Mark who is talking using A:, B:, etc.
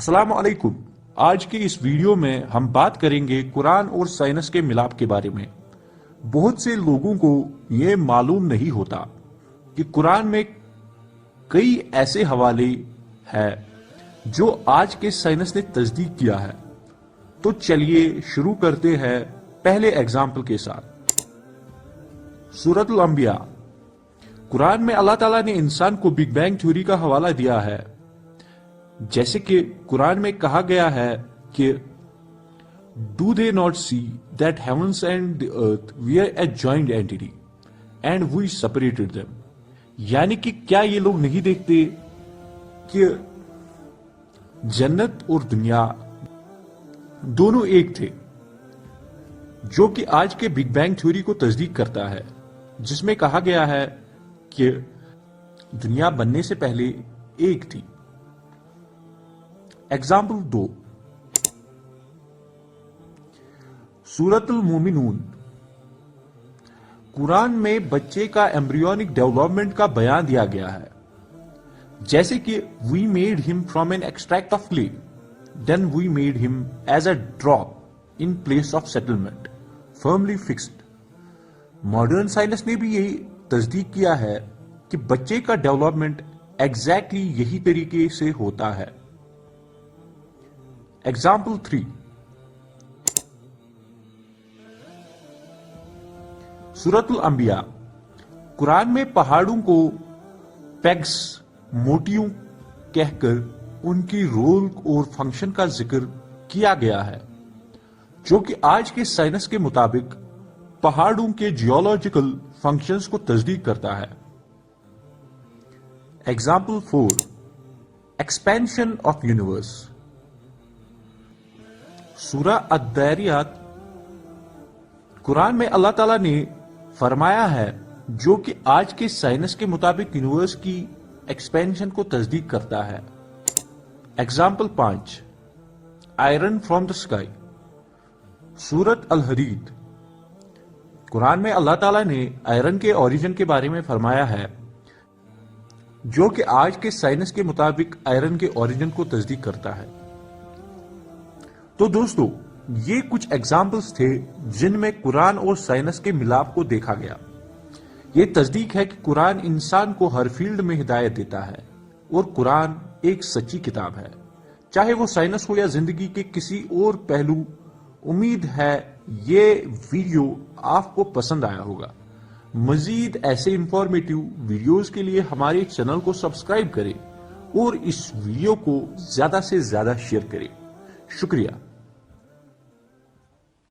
A: السلام علیکم۔ آج کے اس ویڈیو میں ہم بات کریں گے قرآن اور سائنس کے ملاپ کے بارے میں۔ بہت سے لوگوں کو یہ معلوم نہیں ہوتا کہ قرآن میں کئی ایسے حوالے ہیں جو آج کے سائنس نے تصدیق کیا ہے۔ تو چلیے شروع کرتے ہیں پہلے ایگزامپل کے ساتھ۔ سورۃ الانبیاء۔ قرآن میں اللہ تعالیٰ نے انسان کو بگ بینگ تھیوری کا حوالہ دیا ہے، جیسے کہ قرآن میں کہا گیا ہے کہ Do they not see that heavens and the earth were a joined entity and we separated them؟ یعنی کہ کیا یہ لوگ نہیں دیکھتے کہ جنت اور دنیا دونوں ایک تھے، جو کہ آج کے بگ بینگ تھیوری کو تصدیق کرتا ہے، جس میں کہا گیا ہے کہ دنیا بننے سے پہلے ایک تھی۔ ایگزامپل 2، سورۃ المومنون۔ قرآن میں بچے کا ایمبریونک ڈیولپمنٹ کا بیان دیا گیا ہے، جیسے کہ we made them from an extract of clay then we made them as a drop in place of settlement firmly fixed. Modern science نے بھی یہی تصدیق کیا ہے کہ بچے کا ڈیولپمنٹ ایگزیکٹلی یہی طریقے سے ہوتا ہے۔ ایگزامپل 3، سورۃ الانبیاء۔ قرآن میں پہاڑوں کو پیگس موٹیوں کہہ کر ان کی رول اور فنکشن کا ذکر کیا گیا ہے، جو کہ آج کے سائنس کے مطابق پہاڑوں کے جیولوجیکل فنکشنز کو تصدیق کرتا ہے۔ Example 4، expansion of universe. سورہ الذاریات۔ قرآن میں اللہ تعالیٰ نے فرمایا ہے، جو کہ آج کے سائنس کے مطابق یونیورس کی ایکسپینشن کو تصدیق کرتا ہے۔ Example 5، iron from the sky. سورۃ الحدید۔ قرآن میں اللہ تعالیٰ نے آئرن کے اوریجن کے بارے میں فرمایا ہے، جو کہ آج کے سائنس کے مطابق آئرن کے اوریجن کو تصدیق کرتا ہے۔ تو دوستو، یہ کچھ ایگزامپلز تھے جن میں قرآن اور سائنس کے ملاپ کو دیکھا گیا۔ یہ تصدیق ہے کہ قرآن انسان کو ہر فیلڈ میں ہدایت دیتا ہے، اور قرآن ایک سچی کتاب ہے، چاہے وہ سائنس ہو یا زندگی کے کسی اور پہلو۔ امید ہے یہ ویڈیو آپ کو پسند آیا ہوگا۔ مزید ایسے انفارمیٹیو ویڈیوز کے لیے ہمارے چینل کو سبسکرائب کریں اور اس ویڈیو کو زیادہ سے زیادہ شیئر کریں۔ شکریہ۔